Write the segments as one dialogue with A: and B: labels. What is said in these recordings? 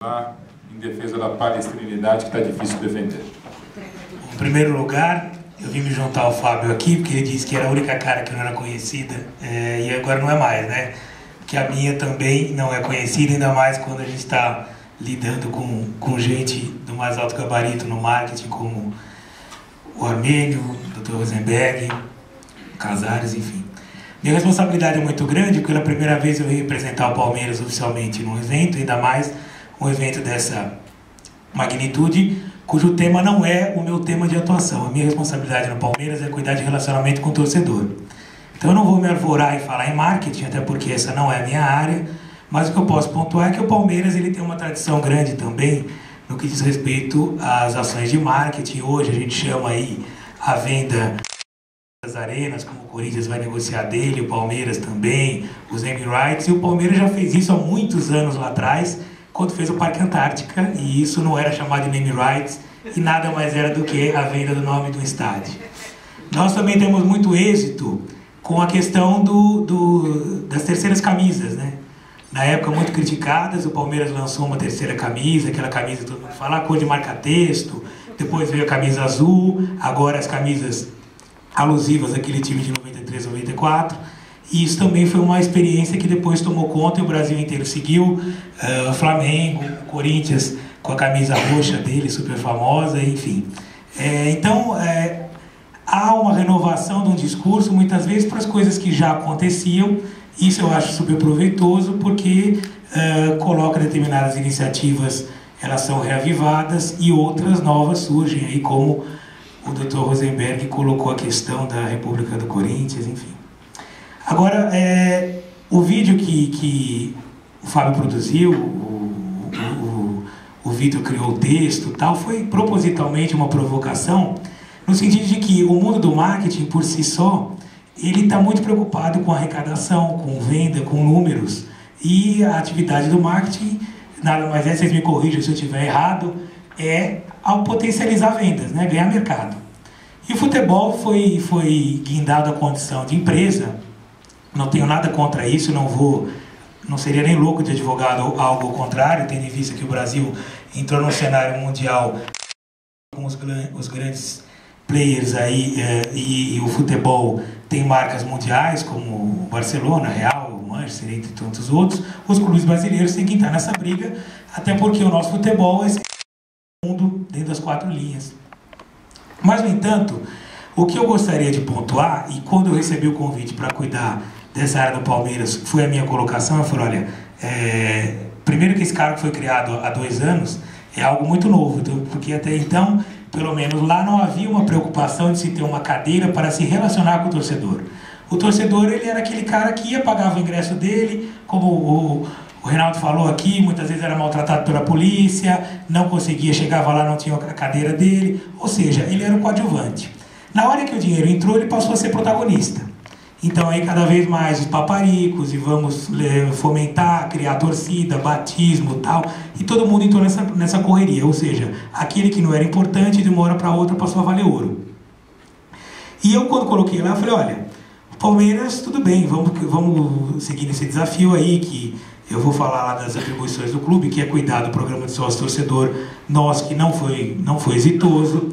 A: Em defesa da palestrinidade, que está difícil de defender.
B: Em primeiro lugar, eu vim me juntar ao Fábio aqui, porque ele disse que era a única cara que não era conhecida, e agora não é mais, né? Que a minha também não é conhecida, ainda mais quando a gente está lidando com gente do mais alto gabarito no marketing, como o Armênio, o Dr. Rosenberg, Casares, enfim. Minha responsabilidade é muito grande, porque pela primeira vez eu vim representar o Palmeiras oficialmente num evento, ainda mais um evento dessa magnitude, cujo tema não é o meu tema de atuação. A minha responsabilidade no Palmeiras é cuidar de relacionamento com o torcedor. Então eu não vou me arvorar e falar em marketing, até porque essa não é a minha área, mas o que eu posso pontuar é que o Palmeiras ele tem uma tradição grande também no que diz respeito às ações de marketing. Hoje a gente chama aí a venda das arenas, como o Corinthians vai negociar dele, o Palmeiras também, os naming rights, e o Palmeiras já fez isso há muitos anos lá atrás, quando fez o Parque Antártica, e isso não era chamado de name rights, e nada mais era do que a venda do nome do estádio. Nós também temos muito êxito com a questão das terceiras camisas, né? Na época muito criticadas, o Palmeiras lançou uma terceira camisa, aquela camisa todo mundo fala, cor de marca-texto, depois veio a camisa azul, agora as camisas alusivas àquele time de 93, 94, e isso também foi uma experiência que depois tomou conta e o Brasil inteiro seguiu. O Flamengo, o Corinthians com a camisa roxa dele, super famosa, enfim. Então, há uma renovação de um discurso, muitas vezes, para as coisas que já aconteciam. Isso eu acho super proveitoso, porque coloca determinadas iniciativas, elas são reavivadas e outras novas surgem, aí, como o Dr. Rosenberg colocou a questão da República do Corinthians, enfim. Agora, o vídeo que o Fábio produziu, o Vitor criou o texto e tal, foi propositalmente uma provocação, no sentido de que o mundo do marketing, por si só, ele está muito preocupado com arrecadação, com venda, com números, e a atividade do marketing, nada mais é, vocês me corrijam se eu estiver errado, é ao potencializar vendas, né? Ganhar mercado. E o futebol foi guindado à condição de empresa. Não tenho nada contra isso, não seria nem louco de advogado algo ao contrário, tendo em vista que o Brasil entrou num cenário mundial com os grandes players aí, e o futebol tem marcas mundiais como o Barcelona, Real, o Manchester, entre tantos outros. Os clubes brasileiros têm que entrar nessa briga, até porque o nosso futebol é o mundo dentro das 4 linhas. Mas, no entanto, o que eu gostaria de pontuar, e quando eu recebi o convite para cuidar dessa área do Palmeiras, foi a minha colocação, eu falei, olha, primeiro que esse cargo foi criado há 2 anos, é algo muito novo, então, porque até então, pelo menos lá não havia uma preocupação de se ter uma cadeira para se relacionar com o torcedor. O torcedor, ele era aquele cara que ia pagar o ingresso dele, como o Reinaldo falou aqui, muitas vezes era maltratado pela polícia, não conseguia, chegava lá, não tinha a cadeira dele, ou seja, ele era o coadjuvante. Na hora que o dinheiro entrou, ele passou a ser protagonista. Então aí cada vez mais os paparicos, e vamos fomentar, criar torcida, batismo e tal, e todo mundo entrou nessa correria, ou seja, aquele que não era importante, de uma hora para outra passou a valer ouro. E eu, quando coloquei lá, eu falei, olha, Palmeiras, tudo bem, vamos seguir nesse desafio aí, que eu vou falar lá das atribuições do clube, que é cuidar do programa de sócio-torcedor nosso, que não foi exitoso,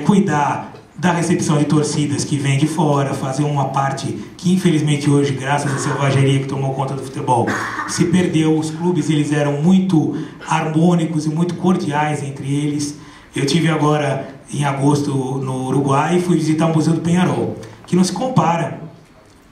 B: cuidar da recepção de torcidas que vem de fora, fazer uma parte que infelizmente hoje, graças à selvageria que tomou conta do futebol, se perdeu. Os clubes, eles eram muito harmônicos e muito cordiais entre eles. Eu tive agora em agosto no Uruguai e fui visitar o Museu do Peñarol, que não se compara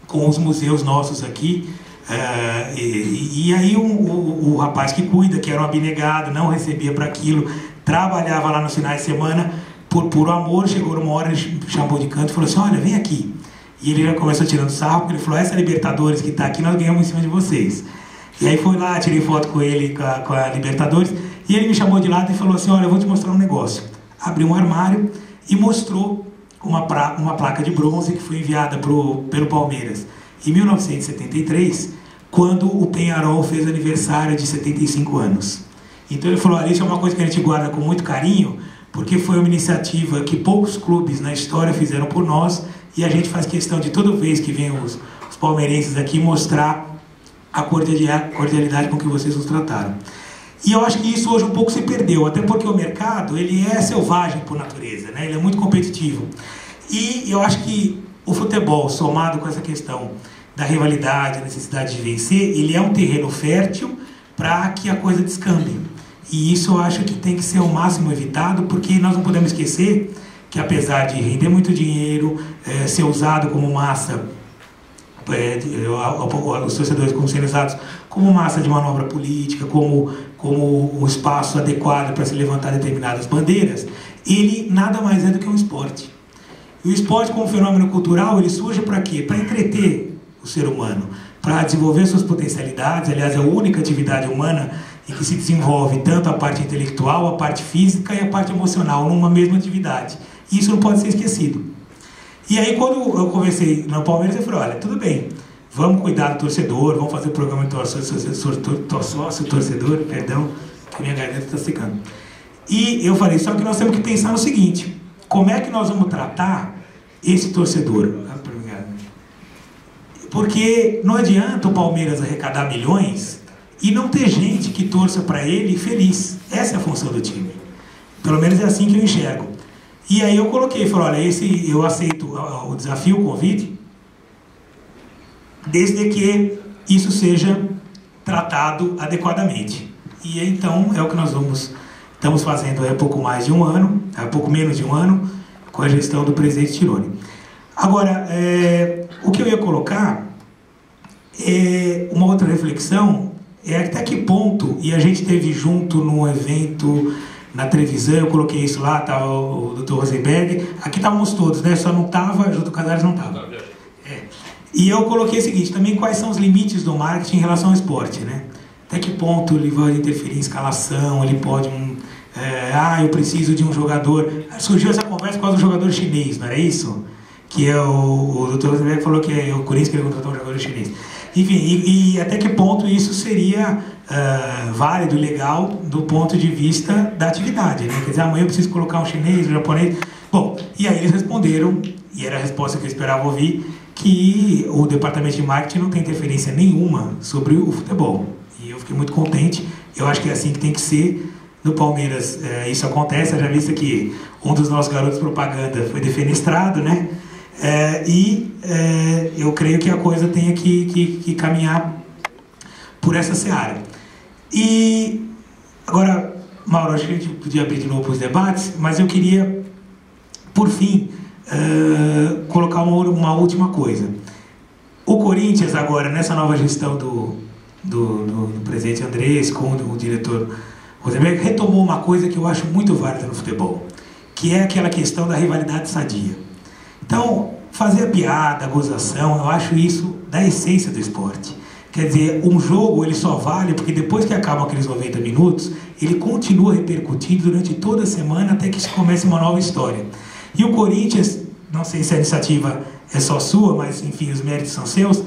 B: com os museus nossos aqui. E aí o rapaz que cuida, que era um abnegado, não recebia para aquilo, trabalhava lá nos finais de semana, por puro amor, chegou numa hora, ele chamou de canto e falou assim, olha, vem aqui. E ele já começou tirando sarro, porque ele falou, essa Libertadores que está aqui, nós ganhamos em cima de vocês. E aí foi lá, tirei foto com ele, com a Libertadores, e ele me chamou de lado e falou assim, olha, eu vou te mostrar um negócio. Abriu um armário e mostrou uma placa de bronze que foi enviada pelo Palmeiras em 1973, quando o Peñarol fez aniversário de 75 anos. Então ele falou, olha, isso é uma coisa que a gente guarda com muito carinho, porque foi uma iniciativa que poucos clubes na história fizeram por nós, e a gente faz questão de toda vez que vem os palmeirenses aqui mostrar a cordialidade com que vocês nos trataram. E eu acho que isso hoje um pouco se perdeu, até porque o mercado ele é selvagem por natureza, né? Ele é muito competitivo. E eu acho que o futebol, somado com essa questão da rivalidade, a necessidade de vencer, ele é um terreno fértil para que a coisa descambe. E isso eu acho que tem que ser ao máximo evitado, porque nós não podemos esquecer que, apesar de render muito dinheiro, ser usado como massa, os torcedores como sendo usados como massa de manobra política, como um espaço adequado para se levantar determinadas bandeiras, ele nada mais é do que um esporte. E o esporte, como fenômeno cultural, ele surge para quê? Para entreter o ser humano, para desenvolver suas potencialidades. Aliás, é a única atividade humana em que se desenvolve tanto a parte intelectual, a parte física e a parte emocional numa mesma atividade. E isso não pode ser esquecido. E aí, quando eu conversei no Palmeiras, eu falei, olha, tudo bem, vamos cuidar do torcedor, vamos fazer o programa de sócio-torcedor, perdão, que minha garganta está secando. E eu falei, só que nós temos que pensar no seguinte, como é que nós vamos tratar esse torcedor? Porque não adianta o Palmeiras arrecadar milhões e não ter gente que torça para ele feliz. Essa é a função do time. Pelo menos é assim que eu enxergo. E aí eu coloquei, falei, olha, eu aceito o desafio, o convite, desde que isso seja tratado adequadamente. E então é o que nós estamos fazendo há pouco mais de um ano, há pouco menos de um ano, com a gestão do presidente Tironi. Agora, o que eu ia colocar é uma outra reflexão, é até que ponto, e a gente teve junto num evento na televisão, eu coloquei isso lá, estava o Dr. Rosenberg, aqui estávamos todos, né? Só não estava, junto com o Casares não estava. E eu coloquei o seguinte, também quais são os limites do marketing em relação ao esporte, né? Até que ponto ele vai interferir em escalação, ele pode... eu preciso de um jogador... Surgiu essa conversa por causa do jogador chinês, não era isso? Que é o Dr. Rosenberg falou que é o Corinthians que ele contratou um jogador chinês. Enfim, e até que ponto isso seria válido, legal, do ponto de vista da atividade, né? Quer dizer, amanhã eu preciso colocar um chinês, um japonês... Bom, e aí eles responderam, e era a resposta que eu esperava ouvir, que o departamento de marketing não tem interferência nenhuma sobre o futebol. E eu fiquei muito contente, eu acho que é assim que tem que ser. No Palmeiras isso acontece, já visto que um dos nossos garotos propaganda foi defenestrado, né? Eu creio que a coisa tenha que caminhar por essa seara. E agora, Mauro, acho que a gente podia abrir de novo para os debates, mas eu queria, por fim, colocar uma última coisa. O Corinthians agora, nessa nova gestão do presidente Andrés, com o diretor Rosenberg, retomou uma coisa que eu acho muito válida no futebol, que é aquela questão da rivalidade sadia. Então, fazer a piada, a gozação, eu acho isso da essência do esporte. Quer dizer, um jogo ele só vale porque depois que acabam aqueles 90 minutos, ele continua repercutindo durante toda a semana até que se comece uma nova história. E o Corinthians, não sei se a iniciativa é só sua, mas enfim, os méritos são seus,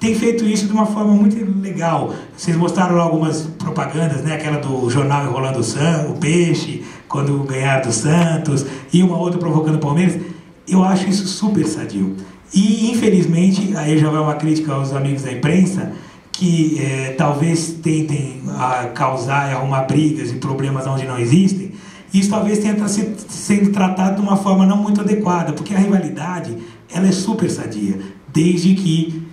B: tem feito isso de uma forma muito legal. Vocês mostraram lá algumas propagandas, né? Aquela do jornal enrolando o peixe, quando ganhar do Santos, e uma outra provocando o Palmeiras. Eu acho isso super sadio. E, infelizmente, aí já vai uma crítica aos amigos da imprensa, que talvez tentem causar e arrumar brigas e problemas onde não existem. Isso talvez tenha sendo tratado de uma forma não muito adequada, porque a rivalidade ela é super sadia, desde que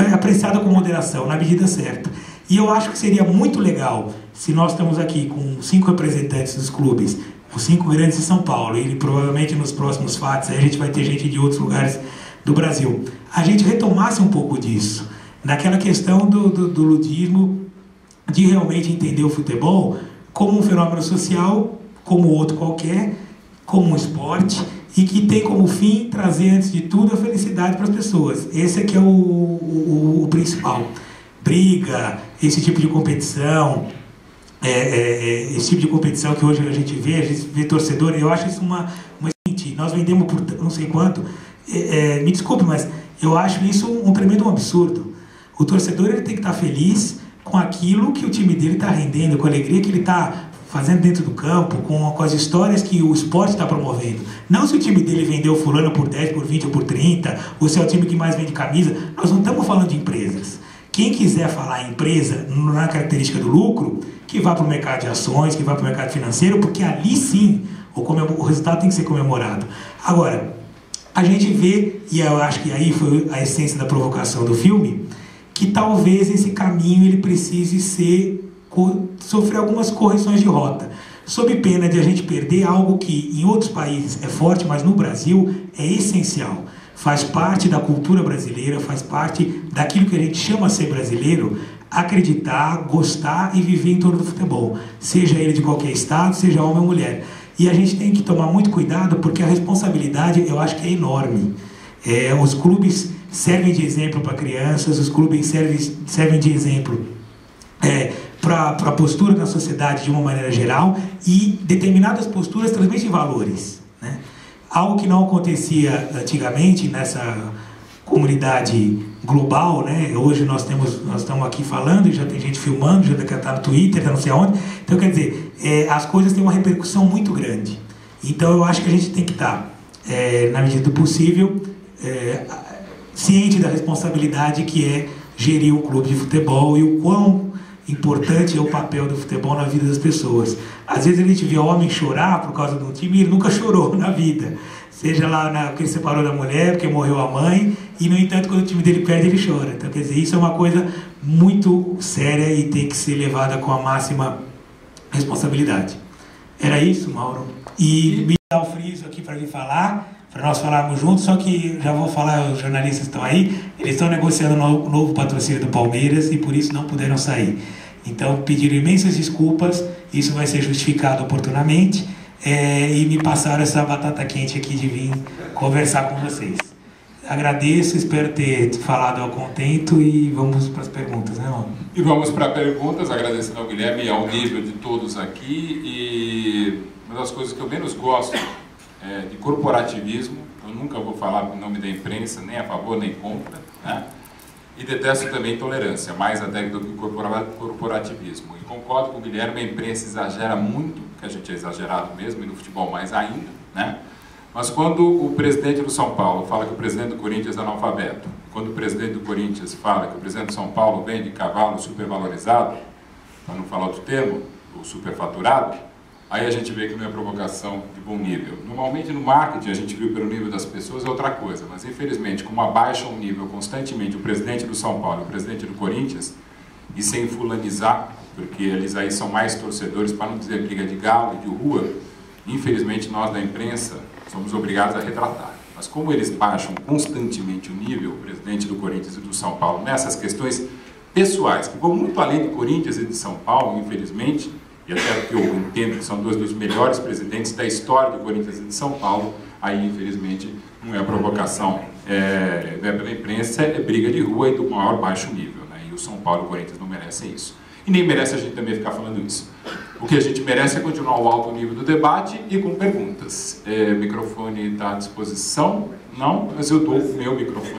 B: é apreciada com moderação, na medida certa. E eu acho que seria muito legal se nós estamos aqui com 5 representantes dos clubes, os 5 grandes de São Paulo, e provavelmente nos próximos fatos a gente vai ter gente de outros lugares do Brasil, a gente retomasse um pouco disso, daquela questão do ludismo, de realmente entender o futebol como um fenômeno social, como outro qualquer, como um esporte, e que tem como fim trazer, antes de tudo, a felicidade para as pessoas. Esse é que é o principal. Briga, esse tipo de competição, esse tipo de competição que hoje a gente vê torcedor, eu acho isso uma nós vendemos por não sei quanto, me desculpe, mas eu acho isso um tremendo absurdo. O torcedor ele tem que estar feliz com aquilo que o time dele está rendendo, com a alegria que ele está fazendo dentro do campo, com as histórias que o esporte está promovendo. Não se o time dele vendeu fulano por 10, por 20 ou por 30, ou se é o time que mais vende camisa. Nós não estamos falando de empresas Quem quiser falar em empresa, na característica do lucro, que vá para o mercado de ações, que vá para o mercado financeiro, porque ali sim o resultado tem que ser comemorado. Agora, a gente vê, e eu acho que aí foi a essência da provocação do filme, que talvez esse caminho ele precise sofrer algumas correções de rota, sob pena de a gente perder algo que em outros países é forte, mas no Brasil é essencial. Faz parte da cultura brasileira, faz parte daquilo que a gente chama ser brasileiro, acreditar, gostar e viver em torno do futebol, seja ele de qualquer estado, seja homem ou mulher. E a gente tem que tomar muito cuidado, porque a responsabilidade eu acho que é enorme. Os clubes servem de exemplo para crianças, os clubes servem de exemplo para a postura na sociedade de uma maneira geral, e determinadas posturas transmitem valores, né? Algo que não acontecia antigamente nessa comunidade global, né? Hoje nós estamos aqui falando e já tem gente filmando, já está no Twitter, já não sei aonde. Então, quer dizer, as coisas têm uma repercussão muito grande. Então, eu acho que a gente tem que estar, na medida do possível, ciente da responsabilidade que é gerir um clube de futebol e o quão importante é o papel do futebol na vida das pessoas. Às vezes a gente vê homem chorar por causa de um time e ele nunca chorou na vida. Seja lá porque ele separou da mulher, porque morreu a mãe, e no entanto quando o time dele perde ele chora. Então quer dizer, isso é uma coisa muito séria e tem que ser levada com a máxima responsabilidade. Era isso, Mauro? E me dá o friso aqui para vir falar, para nós falarmos juntos, só que já vou falar, os jornalistas estão aí, eles estão negociando um novo patrocínio do Palmeiras e por isso não puderam sair. Então pediram imensas desculpas, isso vai ser justificado oportunamente, e me passaram essa batata quente aqui de vir conversar com vocês. Agradeço, espero ter falado ao contento e vamos para as perguntas, né, Mauro?
A: E vamos para perguntas, agradecendo ao Guilherme e ao nível de todos aqui. E uma das coisas que eu menos gosto de corporativismo, eu nunca vou falar em nome da imprensa, nem a favor nem contra, né? E detesto também tolerância, mais até do que corporativismo. E concordo com o Guilherme, a imprensa exagera muito, que a gente é exagerado mesmo, e no futebol mais ainda, né? Mas quando o presidente do São Paulo fala que o presidente do Corinthians é analfabeto, quando o presidente do Corinthians fala que o presidente do São Paulo vende cavalo supervalorizado, para não falar outro termo, o superfaturado, aí a gente vê que não é provocação de bom nível. Normalmente no marketing a gente viu pelo nível das pessoas é outra coisa, mas infelizmente como abaixam o nível constantemente o presidente do São Paulo e o presidente do Corinthians, e sem fulanizar, porque eles aí são mais torcedores, para não dizer briga de galo, de rua, infelizmente nós da imprensa somos obrigados a retratar. Mas como eles baixam constantemente o nível, o presidente do Corinthians e do São Paulo, nessas questões pessoais, que vão muito além do Corinthians e de São Paulo, infelizmente, e até porque eu entendo que são dois dos melhores presidentes da história do Corinthians e de São Paulo, aí infelizmente não é provocação pela imprensa, é briga de rua e do maior baixo nível, né? E o São Paulo e o Corinthians não merecem isso. E nem merece a gente também ficar falando isso. O que a gente merece é continuar o alto nível do debate e com perguntas. O microfone está à disposição? Não, mas eu dou o meu microfone.